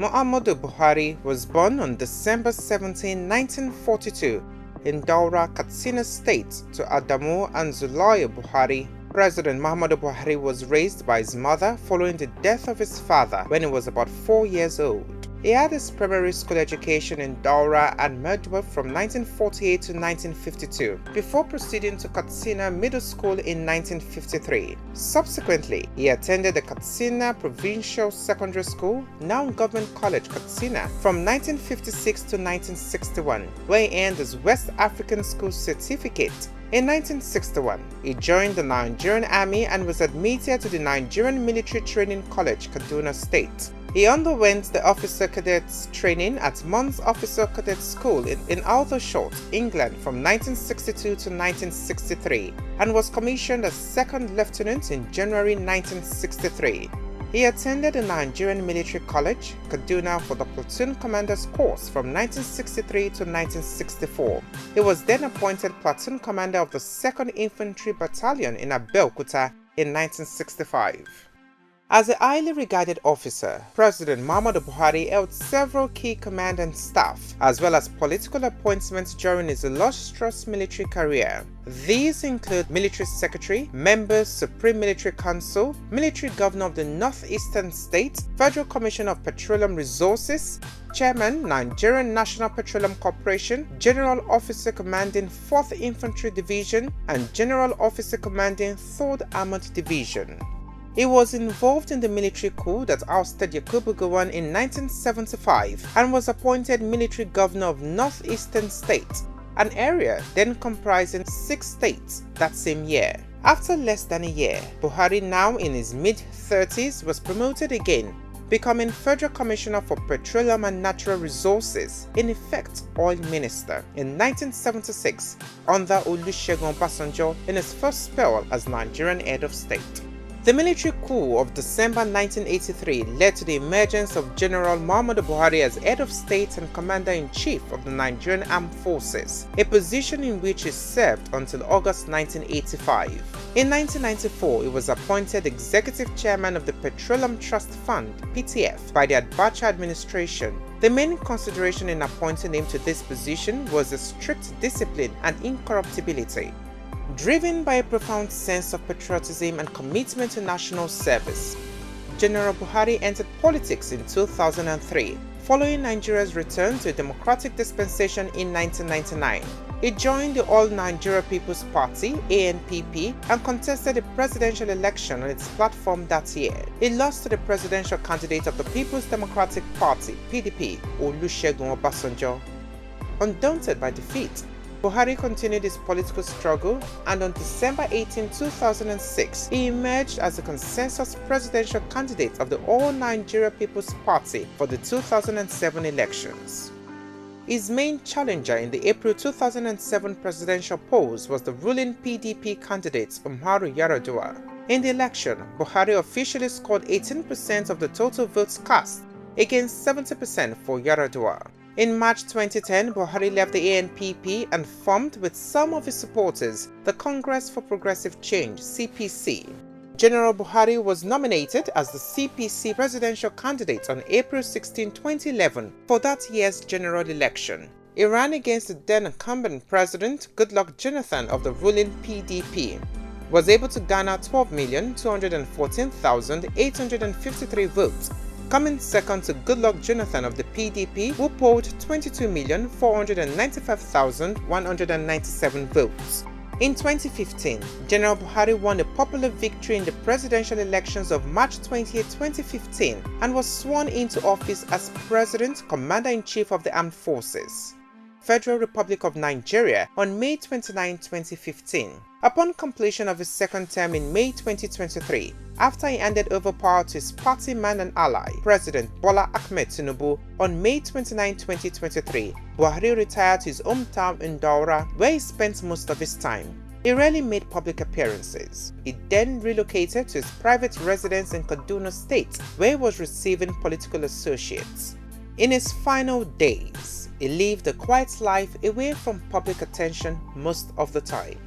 Muhammadu Buhari was born on December 17, 1942 in Daura, Katsina State to Adamu and Zulaiha Buhari. President Muhammadu Buhari was raised by his mother following the death of his father when he was about 4 years old. He had his primary school education in Daura and Medwa from 1948 to 1952 before proceeding to Katsina Middle School in 1953. Subsequently, he attended the Katsina Provincial Secondary School, now Government College Katsina, from 1956 to 1961, where he earned his West African School Certificate. In 1961, he joined the Nigerian Army and was admitted to the Nigerian Military Training College, Kaduna State. He underwent the Officer Cadets training at Mons Officer Cadet School in Aldershot, England from 1962 to 1963 and was commissioned as Second Lieutenant in January 1963. He attended the Nigerian Military College, Kaduna for the Platoon Commander's course from 1963 to 1964. He was then appointed Platoon Commander of the 2nd Infantry Battalion in Abeokuta in 1965. As a highly regarded officer, President Muhammadu Buhari held several key command and staff, as well as political appointments during his illustrious military career. These include Military Secretary, Members Supreme Military Council, Military Governor of the Northeastern State, Federal Commissioner of Petroleum Resources, Chairman, Nigerian National Petroleum Corporation, General Officer Commanding 4th Infantry Division, and General Officer Commanding 3rd Armored Division. He was involved in the military coup that ousted Yakubu Gowon in 1975 and was appointed military governor of Northeastern State, an area then comprising 6 states that same year. After less than a year, Buhari, now in his mid-30s, was promoted again, becoming Federal Commissioner for Petroleum and Natural Resources, in effect Oil Minister, in 1976 under Olusegun Obasanjo in his first spell as Nigerian head of state. The military coup of December 1983 led to the emergence of General Muhammadu Buhari as head of state and commander-in-chief of the Nigerian Armed Forces, a position in which he served until August 1985. In 1994, he was appointed executive chairman of the Petroleum Trust Fund (PTF) by the Abacha administration. The main consideration in appointing him to this position was the strict discipline and incorruptibility. Driven by a profound sense of patriotism and commitment to national service, General Buhari entered politics in 2003, following Nigeria's return to a democratic dispensation in 1999. He joined the All Nigeria People's Party (ANPP) and contested the presidential election on its platform that year. He lost to the presidential candidate of the People's Democratic Party (PDP), Olusegun Obasanjo. Undaunted by defeat, Buhari continued his political struggle, and on December 18, 2006, he emerged as the consensus presidential candidate of the All Nigeria People's Party for the 2007 elections. His main challenger in the April 2007 presidential polls was the ruling PDP candidate Umaru Yar'Adua. In the election, Buhari officially scored 18% of the total votes cast, against 70% for Yar'Adua. In March 2010, Buhari left the ANPP and formed with some of his supporters the Congress for Progressive Change (CPC). General Buhari was nominated as the CPC presidential candidate on April 16, 2011 for that year's general election. He ran against the then incumbent president Goodluck Jonathan of the ruling PDP, was able to garner 12,214,853 votes, coming second to Goodluck Jonathan of the PDP, who polled 22,495,197 votes. In 2015, General Buhari won a popular victory in the presidential elections of March 28, 2015 and was sworn into office as President, Commander-in-Chief of the Armed Forces, Federal Republic of Nigeria, on May 29, 2015. Upon completion of his second term in May 2023, after he handed over power to his party man and ally, President Bola Ahmed Tinubu, on May 29, 2023, Buhari retired to his hometown in Daura, where he spent most of his time. He rarely made public appearances. He then relocated to his private residence in Kaduna State, where he was receiving political associates. In his final days, he lived a quiet life away from public attention most of the time.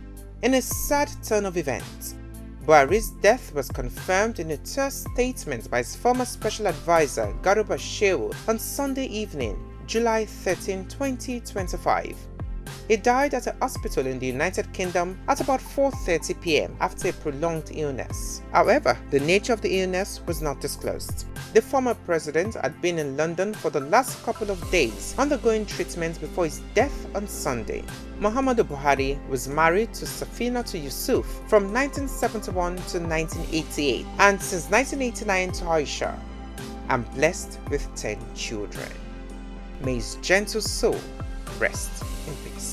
In a sad turn of events, Buhari's death was confirmed in a terse statement by his former special advisor Garuba Shehu on Sunday evening, July 13, 2025. He died at a hospital in the United Kingdom at about 4:30 p.m. after a prolonged illness. However, the nature of the illness was not disclosed. The former president had been in London for the last couple of days undergoing treatment before his death on Sunday. Muhammadu Buhari was married to Safinatu Yusuf from 1971 to 1988 and since 1989 to Aisha, and blessed with 10 children. May his gentle soul rest in peace.